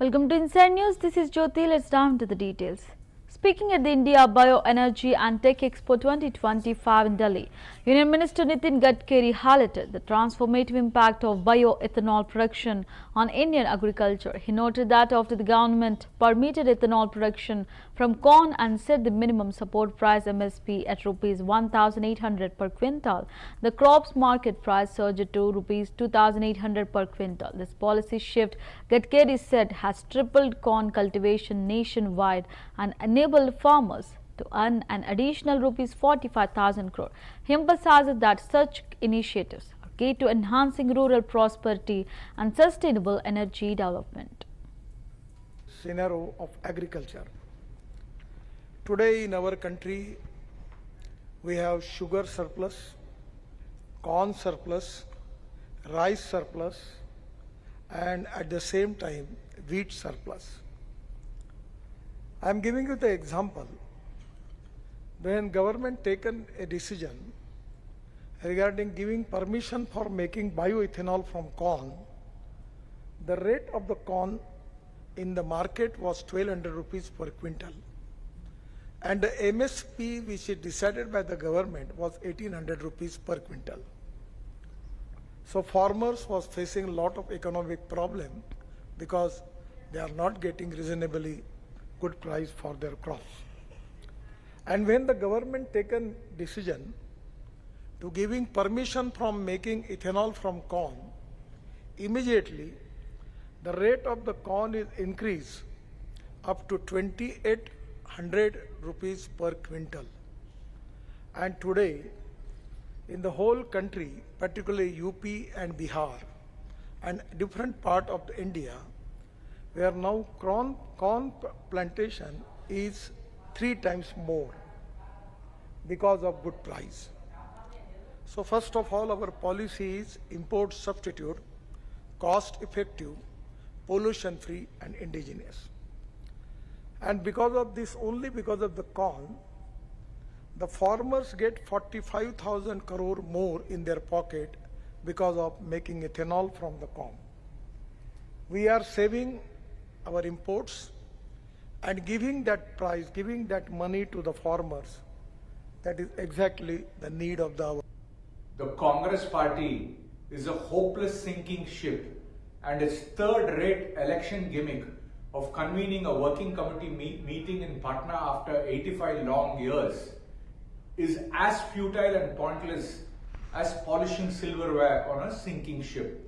Welcome to Inside News. This is Jyoti. Let's dive into the details. Speaking at the India Bioenergy and Tech Expo 2025 in Delhi, Union Minister Nitin Gadkari highlighted the transformative impact of bioethanol production on Indian agriculture. He noted that after the government permitted ethanol production from corn and set the minimum support price MSP at rupees 1,800 per quintal, the crop's market price surged to rupees 2,800 per quintal. This policy shift, Gadkari said, has tripled corn cultivation nationwide and enabled farmers to earn an additional rupees 45,000 crore. He emphasizes that such initiatives are key to enhancing rural prosperity and sustainable energy development. Scenario of agriculture. Today in our country, we have sugar surplus, corn surplus, rice surplus, and at the same time, wheat surplus. I am giving you the example. When government taken a decision regarding giving permission for making bioethanol from corn, the rate of the corn in the market was 1,200 rupees per quintal. And the MSP which is decided by the government was 1,800 rupees per quintal. So farmers was facing a lot of economic problem because they are not getting reasonably good price for their crops. And when the government taken decision to giving permission from making ethanol from corn, immediately the rate of the corn is increased up to 2,800 rupees per quintal. And today in the whole country, particularly UP and Bihar and different part of India, where now corn plantation is 3 times more because of good price. So first of all, our policy is import substitute, cost effective, pollution free and indigenous. And because of this, only because of the corn, the farmers get 45,000 crore more in their pocket because of making ethanol from the corn. We are saving our imports and giving that price, giving that money to the farmers. That is exactly the need of the hour. The Congress party is a hopeless sinking ship, and its third-rate election gimmick of convening a working committee meeting in Patna after 85 long years is as futile and pointless as polishing silverware on a sinking ship.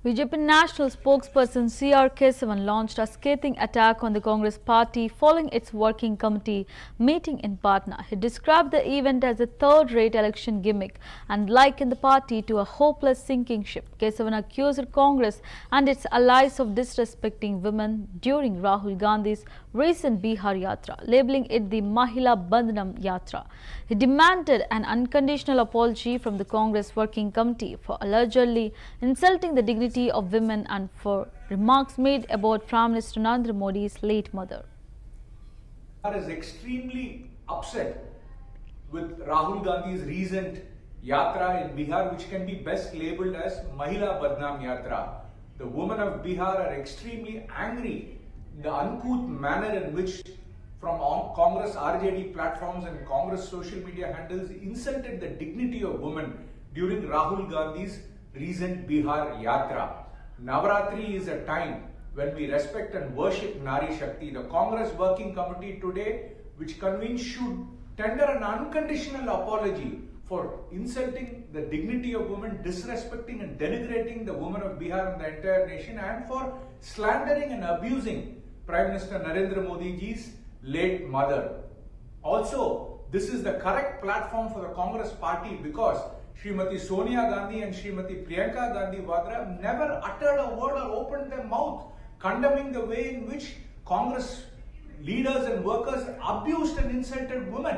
BJP national spokesperson CR Kesavan launched a scathing attack on the Congress party following its working committee meeting in Patna. He described the event as a third-rate election gimmick and likened the party to a hopeless sinking ship. Kesavan accused Congress and its allies of disrespecting women during Rahul Gandhi's recent Bihar Yatra, labeling it the Mahila Bandhanam Yatra. He demanded an unconditional apology from the Congress working committee for allegedly insulting the dignity of women and for remarks made about Prime Minister Narendra Modi's late mother. Bihar is extremely upset with Rahul Gandhi's recent Yatra in Bihar, which can be best labelled as Mahila Badnam Yatra. The women of Bihar are extremely angry in the uncouth manner in which from Congress RJD platforms and Congress social media handles insulted the dignity of women during Rahul Gandhi's recent Bihar Yatra. Navaratri is a time when we respect and worship Nari Shakti. The Congress Working Committee today, which convenes, should tender an unconditional apology for insulting the dignity of women, disrespecting and denigrating the women of Bihar and the entire nation, and for slandering and abusing Prime Minister Narendra Modi ji's late mother. Also, this is the correct platform for the Congress party because Srimati Sonia Gandhi and Srimati Priyanka Gandhi Vadra never uttered a word or opened their mouth condemning the way in which Congress leaders and workers abused and insulted women.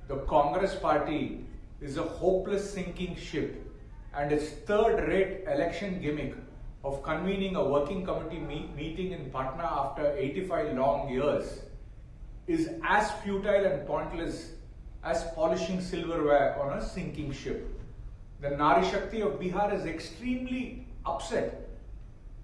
The Congress party is a hopeless sinking ship, and its third-rate election gimmick of convening a working committee meeting in Patna after 85 long years is as futile and pointless as polishing silverware on a sinking ship. The Nari Shakti of Bihar is extremely upset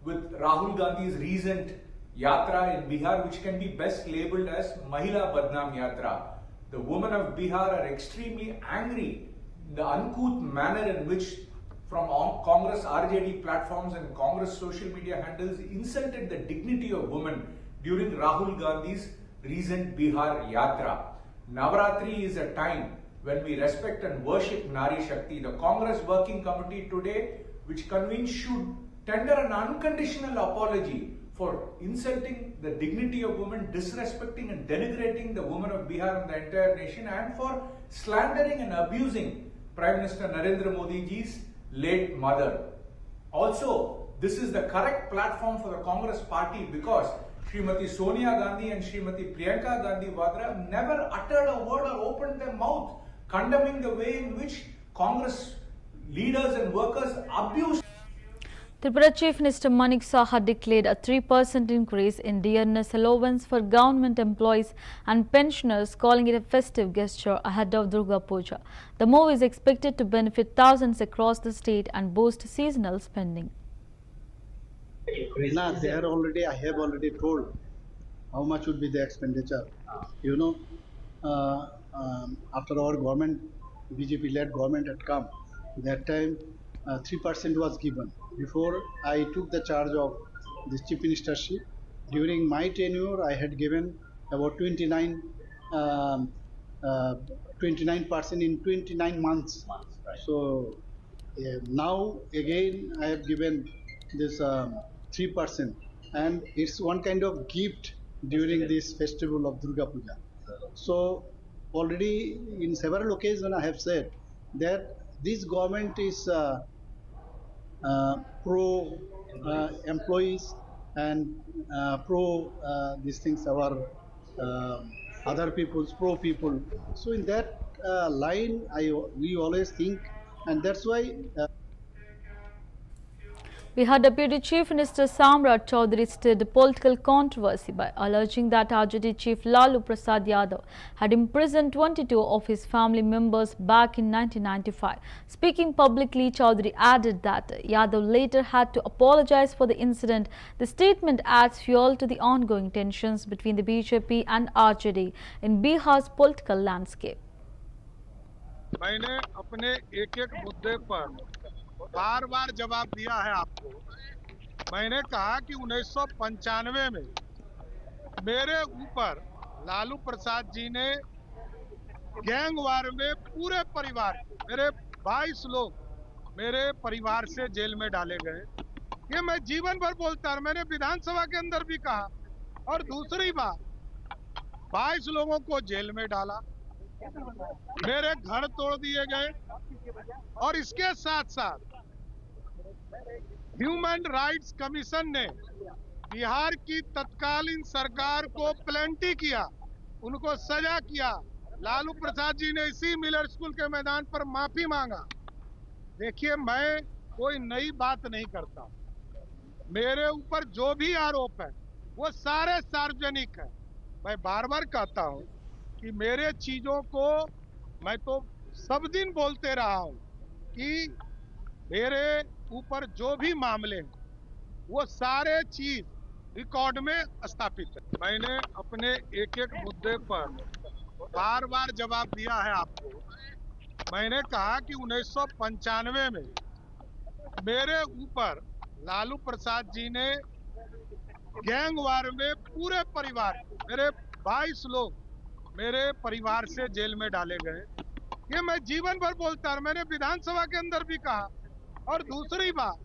with Rahul Gandhi's recent yatra in Bihar, which can be best labeled as Mahila Badnaam Yatra. The women of Bihar are extremely angry. The uncouth manner in which from Congress RJD platforms and Congress social media handles insulted the dignity of women during Rahul Gandhi's recent Bihar Yatra. Navaratri is a time when we respect and worship Nari Shakti. The Congress Working Committee today, which convenes, should tender an unconditional apology for insulting the dignity of women, disrespecting and denigrating the women of Bihar and the entire nation, and for slandering and abusing Prime Minister Narendra Modi ji's late mother. Also, this is the correct platform for the Congress party because Srimati Sonia Gandhi and Srimati Priyanka Gandhi Vadra never uttered a word or opened their mouth condemning the way in which Congress leaders and workers abuse. Tripura Chief Minister Manik Saha declared a 3% increase in dearness allowance for government employees and pensioners, calling it a festive gesture ahead of Durga Puja. The move is expected to benefit thousands across the state and boost seasonal spending. I have already told how much would be the expenditure. After our government, BJP-led government had come, that time 3% was given. Before I took the charge of this chief ministership, during my tenure, I had given about 29% in 29 months. So now again, I have given this 3%, and it's one kind of gift during this festival of Durga Puja. So already in several occasions I have said that this government is pro employees and pro these things, our other people's pro people. So in that line, we always think, and that's why. Bihar Deputy Chief Minister Samrat Chaudhary stirred political controversy by alleging that RJD Chief Lalu Prasad Yadav had imprisoned 22 of his family members back in 1995. Speaking publicly, Chaudhary added that Yadav later had to apologize for the incident. The statement adds fuel to the ongoing tensions between the BJP and RJD in Bihar's political landscape. मैंने अपने एक-एक मुद्दे पर बार-बार जवाब दिया है आपको। मैंने कहा कि 1995 में मेरे ऊपर लालू प्रसाद जी ने गैंगवार में पूरे परिवार, मेरे 22 लोग मेरे परिवार से जेल में डाले गए। ये मैं जीवन भर बोलता, मैंने विधानसभा के अंदर भी कहा। और दूसरी बात, 22 लोगों को जेल में डाला, मेरे घर तोड़ दिए गए, और इसके साथ साथ ह्यूमन राइट्स कमीशन ने बिहार की तत्कालीन सरकार को प्लेंटी किया, उनको सजा किया। लालू प्रसाद जी ने इसी मिलर स्कूल के मैदान पर माफी मांगा। देखिए, मैं कोई नई बात नहीं करता, मेरे ऊपर जो भी आरोप है वो सारे सार्वजनिक है। मैं बार बार कहता हूं कि मेरे चीजों को मैं तो सब दिन बोलते रहा हूं कि मेरे ऊपर जो भी मामले हैं वो सारे चीज रिकॉर्ड में स्थापित है। मैंने अपने एक-एक मुद्दे पर बार बार जवाब दिया है आपको। मैंने कहा कि 1995 में मेरे ऊपर लालू प्रसाद जी ने गैंगवार में पूरे परिवार, मेरे 22 लोग मेरे परिवार से जेल में डाले गए। ये मैं जीवन भर बोलता, मैंने विधानसभा के अंदर भी कहा। और दूसरी बात,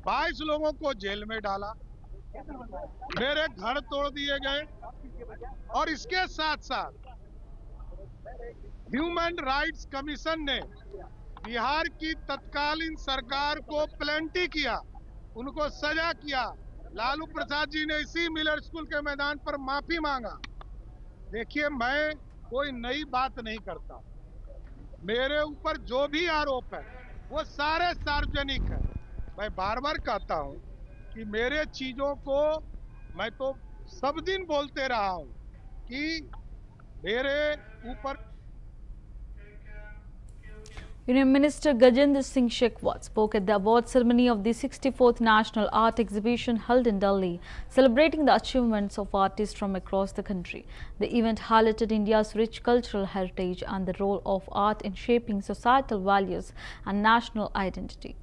22 लोगों को जेल में डाला, मेरे घर तोड़ दिए गए, और इसके साथ साथ ह्यूमन राइट्स कमीशन ने बिहार की तत्कालीन सरकार को प्लेंटी किया, उनको सजा किया। लालू प्रसाद जी ने इसी मिलर स्कूल के मैदान पर माफी मांगा। देखिए, मैं कोई नई बात नहीं करता, मेरे ऊपर जो भी आरोप है वो सारे सार्वजनिक है। मैं बार बार कहता हूं कि मेरे चीजों को मैं तो सब दिन बोलते रहा हूं कि मेरे ऊपर। Union Minister Gajendra Singh Shekhawat spoke at the award ceremony of the 64th National Art Exhibition held in Delhi, celebrating the achievements of artists from across the country. The event highlighted India's rich cultural heritage and the role of art in shaping societal values and national identity.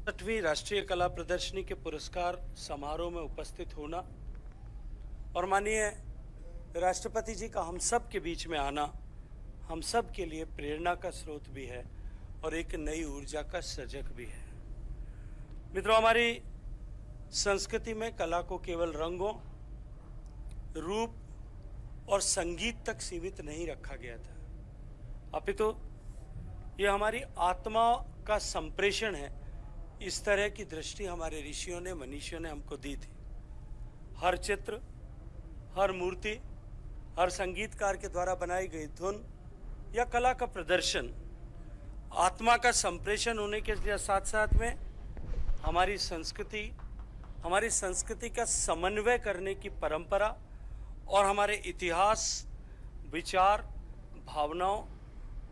60वीं राष्ट्रीय कला प्रदर्शनी के पुरस्कार समारोह में उपस्थित होना और माननीय राष्ट्रपति जी का हम सब के बीच में आना हम सब के लिए प्रेरणा का स्रोत भी है और एक नई ऊर्जा का सजग भी है। मित्रों, हमारी संस्कृति में कला को केवल रंगों, रूप और संगीत तक सीमित नहीं रखा गया था, अपितु ये हमारी आत्मा का संप्रेषण है। इस तरह की दृष्टि हमारे ऋषियों ने, मनीषियों ने हमको दी थी। हर चित्र, हर मूर्ति, हर संगीतकार के द्वारा बनाई गई धुन या कला का प्रदर्शन आत्मा का संप्रेषण होने के साथ साथ में हमारी संस्कृति का समन्वय करने की परंपरा और हमारे इतिहास, विचार, भावनाओं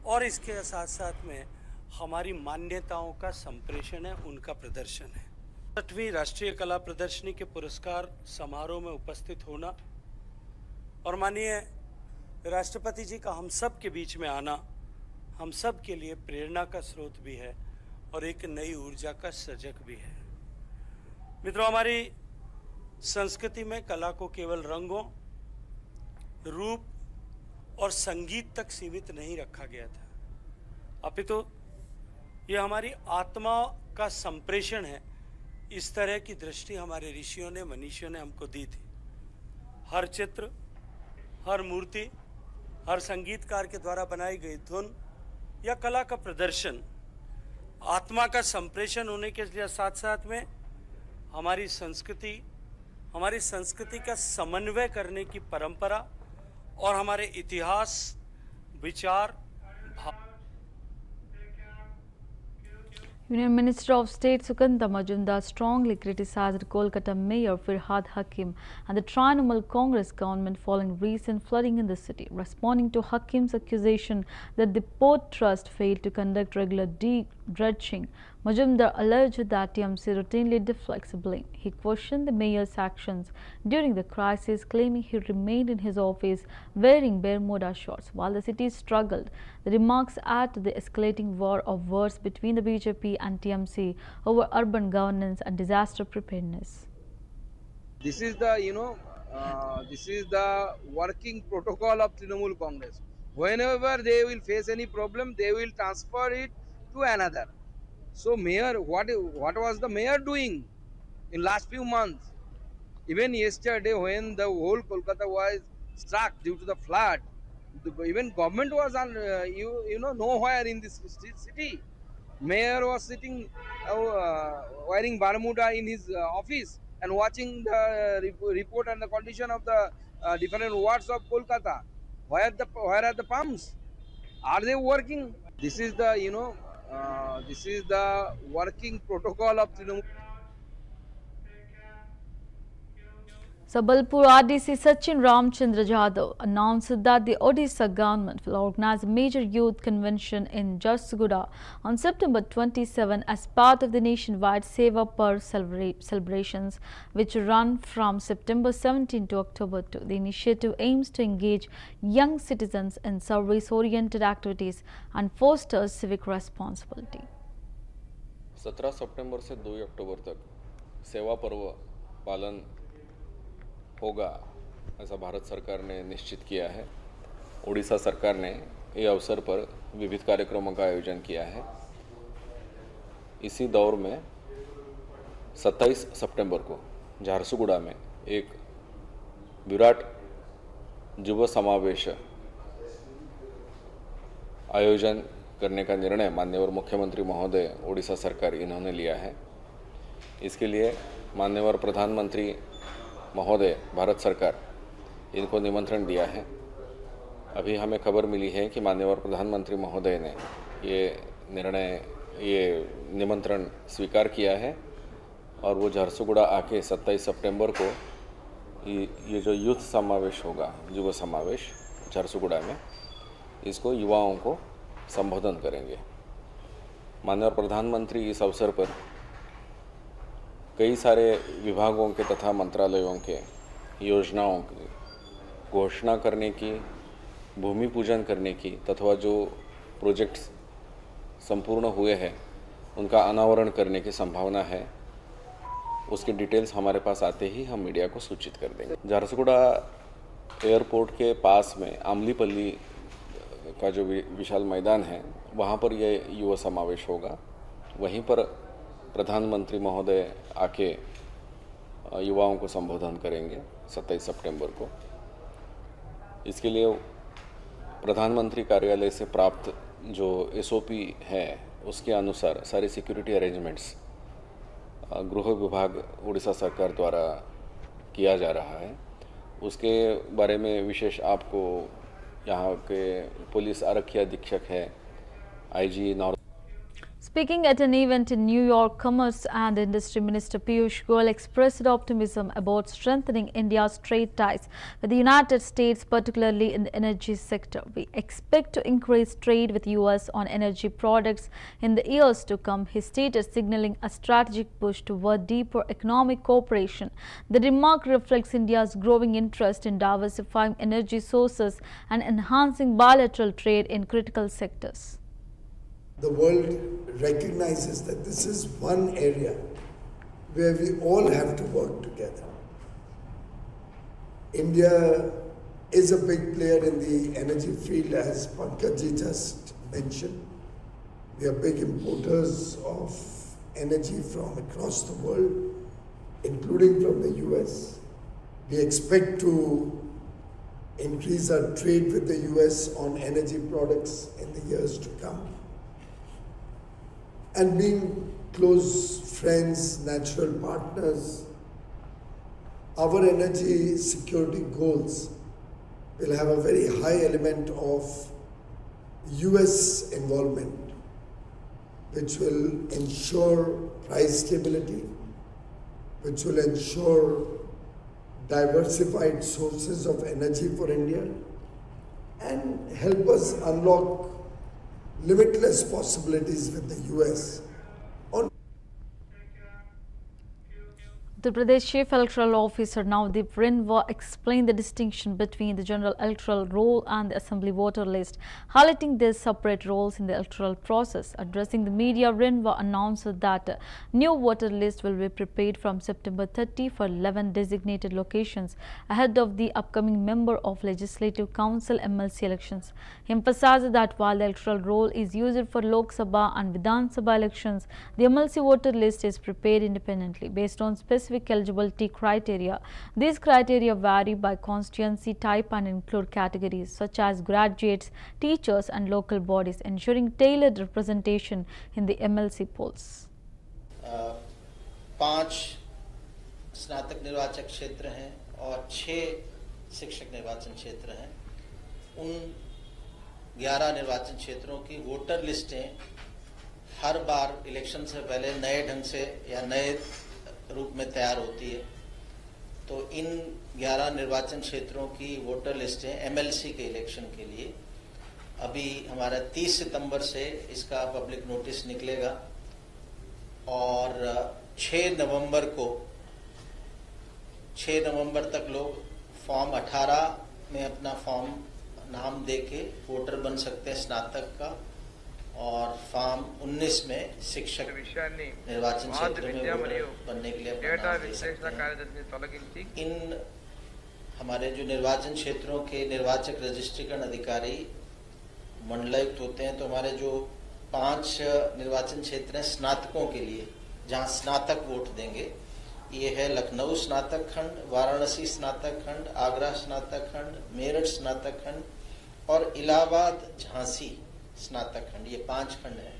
और इसके साथ साथ में हमारी मान्यताओं का संप्रेषण है, उनका प्रदर्शन है। 60वीं राष्ट्रीय कला प्रदर्शनी के पुरस्कार समारोह में उपस्थित होना और माननीय राष्ट्रपति जी का हम सब के बीच में आना हम सब के लिए प्रेरणा का स्रोत भी है और एक नई ऊर्जा का सजग भी है। मित्रों, हमारी संस्कृति में कला को केवल रंगों, रूप और संगीत तक सीमित नहीं रखा गया था, अपितु ये हमारी आत्मा का संप्रेषण है। इस तरह की दृष्टि हमारे ऋषियों ने, मनीषियों ने हमको दी थी। हर चित्र, हर मूर्ति, हर संगीतकार के द्वारा बनाई गई धुन या कला का प्रदर्शन आत्मा का संप्रेषण होने के साथ साथ में हमारी संस्कृति का समन्वय करने की परंपरा और हमारे इतिहास, विचार, Union Minister of State Sukanta Majumdar strongly criticized Kolkata Mayor Firhad Hakim and the Trinamool Congress government following recent flooding in the city. Responding to Hakim's accusation that the Port Trust failed to conduct regular dredging, Majumdar alleged that TMC routinely deflects blame. He questioned the mayor's actions during the crisis, claiming he remained in his office wearing Bermuda shorts while the city struggled. The remarks add to the escalating war of words between the BJP and TMC over urban governance and disaster preparedness. This is the, this is the working protocol of Trinamool Congress. Whenever they will face any problem, they will transfer it to another. So mayor, what was the mayor doing in last few months? Even yesterday when the whole Kolkata was struck due to the flood, even government was nowhere in this city. Mayor was sitting wearing Bermuda in his office and watching the report and the condition of the different wards of Kolkata. Where are the pumps? Are they working? This is the this is the working protocol of Trinamool. Sabalpur RDC Sachin Ramchandra Jadhav announced that the Odisha government will organize a major youth convention in Jharsuguda on September 27 as part of the nationwide Seva Par celebrations, which run from September 17 to October 2. The initiative aims to engage young citizens in service-oriented activities and fosters civic responsibility. 17 सितंबर से 2 अक्टूबर तक सेवा पर्व पालन होगा, ऐसा भारत सरकार ने निश्चित किया है। उड़ीसा सरकार ने ये अवसर पर विविध कार्यक्रमों का आयोजन किया है। इसी दौर में 27 सितंबर को झारसुगुड़ा में एक विराट युवा समावेश आयोजन करने का निर्णय माननीय मुख्यमंत्री महोदय उड़ीसा सरकार इन्होंने लिया है। इसके लिए माननीय प्रधानमंत्री महोदय भारत सरकार इनको निमंत्रण दिया है। अभी हमें खबर मिली है कि माननीय प्रधानमंत्री महोदय ने ये निमंत्रण स्वीकार किया है और वो झारसुगुड़ा आके 27 सितंबर को ये जो यूथ समावेश होगा, युवा समावेश झारसुगुड़ा में, इसको युवाओं को संबोधन करेंगे। माननीय प्रधानमंत्री इस अवसर पर कई सारे विभागों के तथा मंत्रालयों के योजनाओं की घोषणा करने की, भूमि पूजन करने की तथा जो प्रोजेक्ट्स संपूर्ण हुए हैं उनका अनावरण करने की संभावना है। उसकी डिटेल्स हमारे पास आते ही हम मीडिया को सूचित कर देंगे। झारसुगुड़ा एयरपोर्ट के पास में आमलीपल्ली का जो विशाल मैदान है वहाँ पर यह युवा समावेश होगा। वहीं पर प्रधानमंत्री महोदय आके युवाओं को संबोधन करेंगे 27 सितंबर को। इसके लिए प्रधानमंत्री कार्यालय से प्राप्त जो एसओपी है उसके अनुसार सारे सिक्योरिटी अरेंजमेंट्स गृह विभाग उड़ीसा सरकार द्वारा किया जा रहा है। उसके बारे में विशेष आपको यहाँ के पुलिस आरक्षी अधीक्षक है IG north. Speaking at an event in New York, Commerce and Industry Minister Piyush Goyal expressed optimism about strengthening India's trade ties with the United States, particularly in the energy sector. We expect to increase trade with US on energy products in the years to come, he stated, signaling a strategic push toward deeper economic cooperation. The remark reflects India's growing interest in diversifying energy sources and enhancing bilateral trade in critical sectors. The world recognizes that this is one area where we all have to work together. India is a big player in the energy field, as Pankaj just mentioned. We are big importers of energy from across the world, including from the US. We expect to increase our trade with the US on energy products in the years to come. And being close friends, natural partners, our energy security goals will have a very high element of US involvement, which will ensure price stability, which will ensure diversified sources of energy for India, and help us unlock limitless possibilities with the US. Uttar Pradesh Chief Electoral Officer Navdeep Rinva explained the distinction between the General Electoral Roll and the Assembly Voter List, highlighting their separate roles in the electoral process. Addressing the media, Rinva announced that a new voter list will be prepared from September 30 for 11 designated locations ahead of the upcoming Member of Legislative Council MLC elections. He emphasized that while the electoral roll is used for Lok Sabha and Vidhan Sabha elections, the MLC voter list is prepared independently based on specific eligibility criteria. These criteria vary by constituency type and include categories such as graduates, teachers and local bodies, ensuring tailored representation in the MLC polls. 5 स्नातक निर्वाचक क्षेत्र हैं और 6 शिक्षक निर्वाचन क्षेत्र हैं। उन 11 निर्वाचन क्षेत्रों की वोटर लिस्टें हर बार इलेक्शन से पहले नए ढंग से या नए रूप में तैयार होती है। तो इन 11 निर्वाचन क्षेत्रों की वोटर लिस्टें एमएलसी के इलेक्शन के लिए अभी हमारा 30 सितंबर से इसका पब्लिक नोटिस निकलेगा और 6 नवंबर तक लोग फॉर्म 18 में अपना फॉर्म नाम देके वोटर बन सकते हैं स्नातक का, और फॉर्म 19 में शिक्षक निर्वाचन क्षेत्र में वोटर बनने के लिए अपना नाम दे सकते हैं। इन हमारे जो निर्वाचन क्षेत्रों के निर्वाचक रजिस्ट्रीकरण अधिकारी मंडलायुक्त होते हैं, तो हमारे जो 5 निर्वाचन क्षेत्र हैं स्नातकों के लिए जहां स्नातक वोट देंगे, ये है लखनऊ स्नातक खंड, वाराणसी स्नातक खंड, आगरा स्नातक खंड, मेरठ स्नातक खंड और इलाहाबाद झांसी स्नातक खंड। ये 5 खंड है।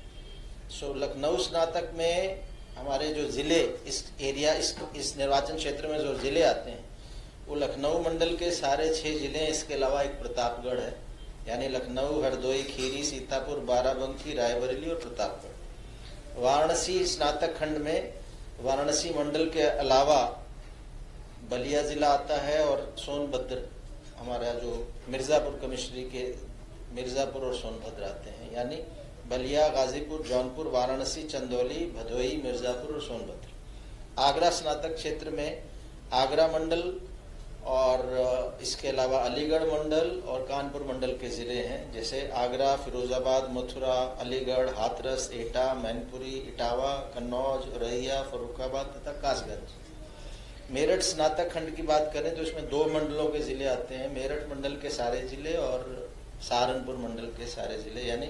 सो लखनऊ स्नातक में हमारे जो जिले इस एरिया इस निर्वाचन क्षेत्र में जो जिले आते हैं वो लखनऊ मंडल के सारे 6 जिले हैं। इसके अलावा एक प्रतापगढ़ है, यानी लखनऊ, हरदोई, खीरी, सीतापुर, बाराबंकी, रायबरेली और प्रतापगढ़। वाराणसी स्नातक खंड में वाराणसी मंडल के अलावा बलिया जिला आता है और सोनभद्र हमारा जो मिर्जापुर कमिश्नरी के मिर्जापुर और सोनभद्र आते हैं, यानी बलिया, गाजीपुर, जौनपुर, वाराणसी, चंदौली, भदोही, मिर्जापुर और सोनभद्र। आगरा स्नातक क्षेत्र में आगरा मंडल और इसके अलावा अलीगढ़ मंडल और कानपुर मंडल के जिले हैं, जैसे आगरा, फिरोजाबाद, मथुरा, अलीगढ़, हाथरस, एटा, मैनपुरी, इटावा, कन्नौज, रैया, फर्रुखाबाद तथा कासगंज। मेरठ स्नातक खंड की बात करें तो इसमें 2 मंडलों के जिले आते हैं, मेरठ मंडल के सारे जिले और सहारनपुर मंडल के सारे जिले, यानी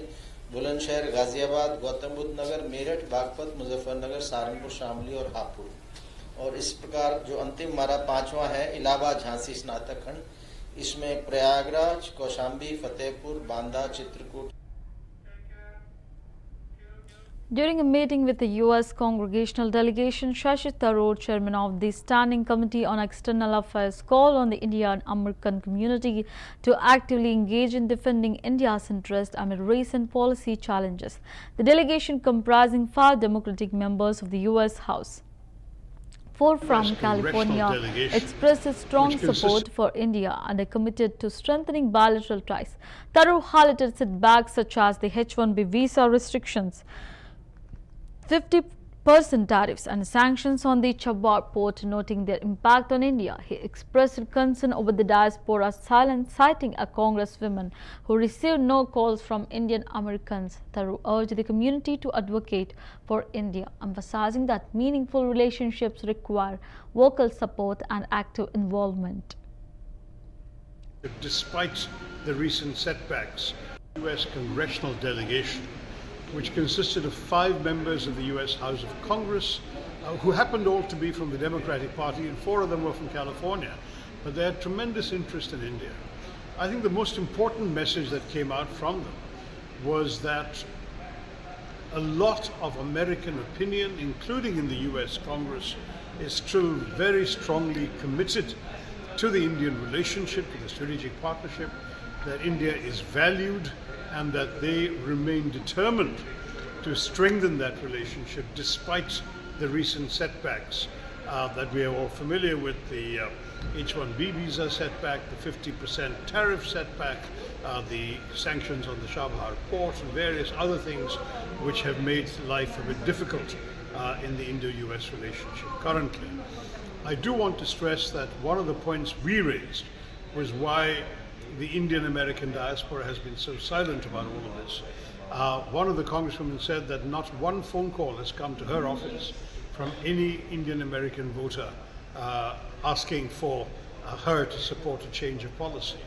बुलंदशहर, गाजियाबाद, गौतम बुद्ध नगर, मेरठ, बागपत, मुजफ्फरनगर, सहारनपुर, शामली और हापुड़। और इस प्रकार जो अंतिम हमारा 5वां है इलाहाबाद झांसी स्नातक खंड, इसमें Prayagraj, Kaushambi, Fatehpur, Banda, Chitrakoot. During a meeting with the U.S. congregational delegation, Shashi Tharoor, chairman of the Standing Committee on External Affairs, called on the Indian-American community to actively engage in defending India's interests amid recent policy challenges. The delegation, comprising 5 Democratic members of the U.S. House, 4 from California, expressed its strong support for India and are committed to strengthening bilateral ties. Tharoor highlighted setbacks such as the H-1B visa restrictions, 50% tariffs and sanctions on the Chabad port, noting their impact on India. He expressed concern over the diaspora's silence, citing a congresswoman who received no calls from Indian Americans. Tharoor urged the community to advocate for India, emphasizing that meaningful relationships require vocal support and active involvement. Despite the recent setbacks, the U.S. congressional delegation, which consisted of 5 members of the U.S. House of Congress, who happened all to be from the Democratic Party, and 4 of them were from California, but they had tremendous interest in India. I think the most important message that came out from them was that a lot of American opinion, including in the U.S. Congress, is still very strongly committed to the Indian relationship, to the strategic partnership, that India is valued, and that they remain determined to strengthen that relationship despite the recent setbacks that we are all familiar with, the H-1B visa setback, the 50% tariff setback, the sanctions on the Chabad port, and various other things which have made life a bit difficult in the Indo-US relationship currently. I do want to stress that one of the points we raised was why the Indian-American diaspora has been so silent about all of this. One of the congresswomen said that not one phone call has come to her office from any Indian-American voter asking for her to support a change of policy.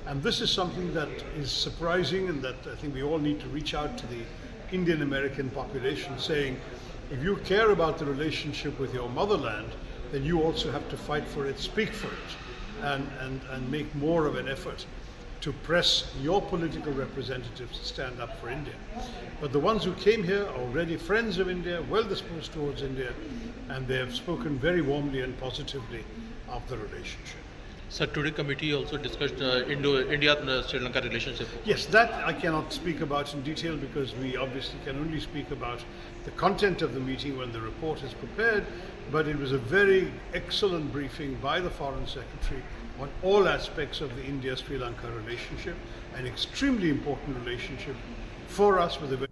And this is something that is surprising, and that I think we all need to reach out to the Indian-American population saying, if you care about the relationship with your motherland, then you also have to fight for it, speak for it, and make more of an effort to press your political representatives to stand up for India. But the ones who came here are already friends of India, well disposed towards India, and they have spoken very warmly and positively of the relationship. Sir, today committee also discussed India-Sri Lanka relationship. Yes, that I cannot speak about in detail because we obviously can only speak about the content of the meeting when the report is prepared, but it was a very excellent briefing by the Foreign Secretary on all aspects of the India-Sri Lanka relationship, an extremely important relationship for us with a very...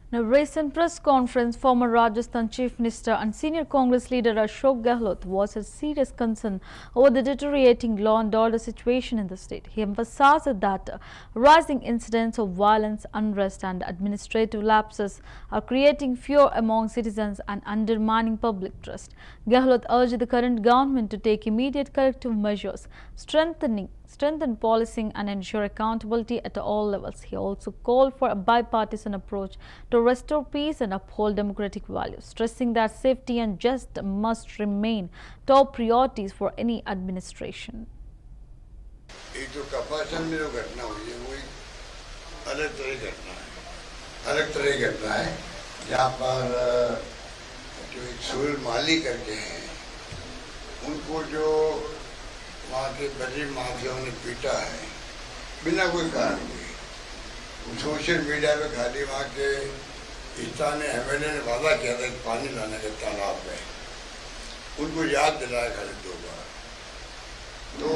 In a recent press conference, former Rajasthan Chief Minister and senior Congress leader Ashok Gehlot voiced serious concern over the deteriorating law and order situation in the state. He emphasized that rising incidents of violence, unrest and administrative lapses are creating fear among citizens and undermining public trust. Gehlot urged the current government to take immediate corrective measures, strengthen policing and ensure accountability at all levels. He also called for a bipartisan approach to restore peace and uphold democratic values, stressing that safety and justice must remain top priorities for any administration. एक जो कपासन में जो घटना हुई है वो एक अलग तरह की घटना है जहाँ पर जो एक सुहेल माली करके हैं उनको जो वहाँ के बड़े माफियाओं ने पीटा है बिना कोई कारण के। सोशल मीडिया पे खाली वहाँ के स्थानीय एमएलए ने वादा किया था कि पानी लाने के तालाब में, उनको याद दिलाया खाली 2 बार। तो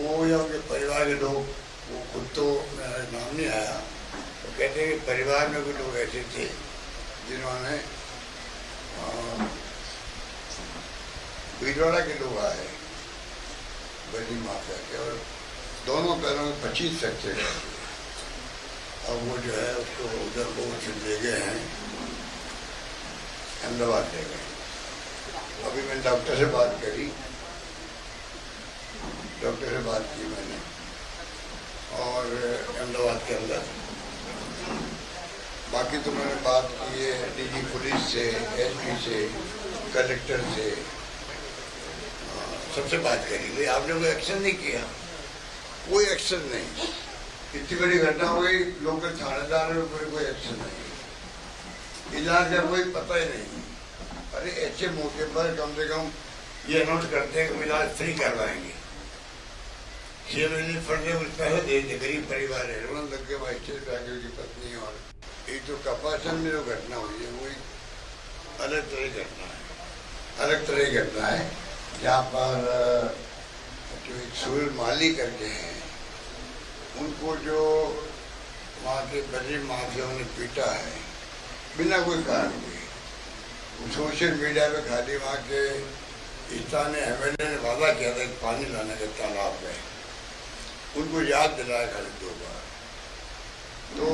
वो वो या उनके परिवार के लोग, वो खुद तो मेरा नाम नहीं आया, तो कहते हैं कि परिवार में कुछ लोग ऐसे थे जिन्होंने भीलवाड़ा के लोग आए बड़ी माफिया के, और दोनों पैरों में 25 फ्रैक्चर कर दिए। अब वो जो है उसको उधर वो ले गए हैं, अहमदाबाद ले गए। अभी मैंने डॉक्टर से बात करी, डॉक्टर से बात की मैंने, और अहमदाबाद के अंदर बाकी तो मैंने बात की है डीजी पुलिस से, एसपी से, कलेक्टर से, सबसे बात करी। भाई आपने कोई एक्शन नहीं किया, कोई एक्शन नहीं। इतनी बड़ी घटना हो गई, लोकल थानेदार में कोई एक्शन नहीं, इलाज का कोई पता ही नहीं। अरे ऐसे मौके पर कम से कम ये अनाउंस करते हैं कि इलाज फ्री करवाएंगे। 6 महीने फंड में पैसे दे दे, गरीब परिवार है, रोन लग के वाइस चेंसलर की पत्नी। और एक तो कपासन में जो घटना हुई है वो अलग तरह की घटना है, अलग तरह की घटना है, जहाँ पर जो एक सुल माली करके हैं, उनको जो वहाँ के बड़े माफियाओं ने पीटा है बिना कोई कारण के। सोशल मीडिया पे खाली वहाँ के स्थानीय एमएलए ने वादा किया था पानी लाने के तालाब में, उनको याद दिलाया खाली 2 बार। तो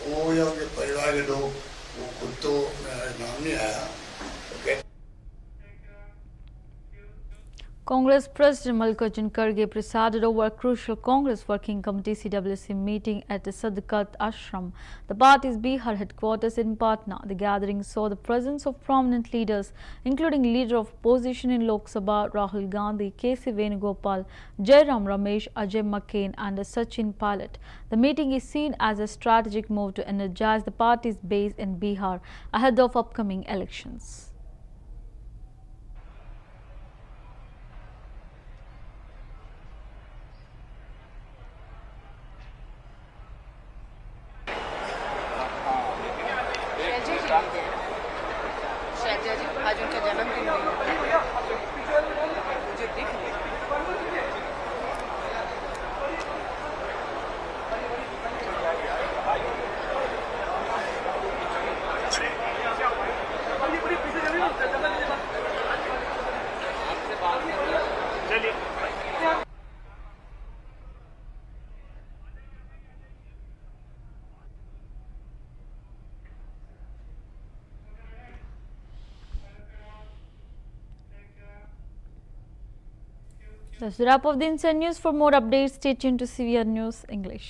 वो या उनके परिवार के लोग, वो खुद तो मेरा नाम नहीं आया, तो कहते Congress President Mallikarjun Kharge presided over a crucial Congress Working Committee CWC meeting at the Sadkat Ashram, the party's Bihar headquarters in Patna. The gathering saw the presence of prominent leaders, including leader of opposition in Lok Sabha Rahul Gandhi, K.C. Venugopal, Jairam Ramesh, Ajay McCain and Sachin Pilot. The meeting is seen as a strategic move to energize the party's base in Bihar ahead of upcoming elections. आज उनका जन्मदिन मुझे दिख That's the wrap of the Inside News. For more updates, stay tuned to CVR News English.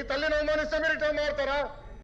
తల్లిని అవమానిస్తే మీరు ఇట్లా మారుతారా?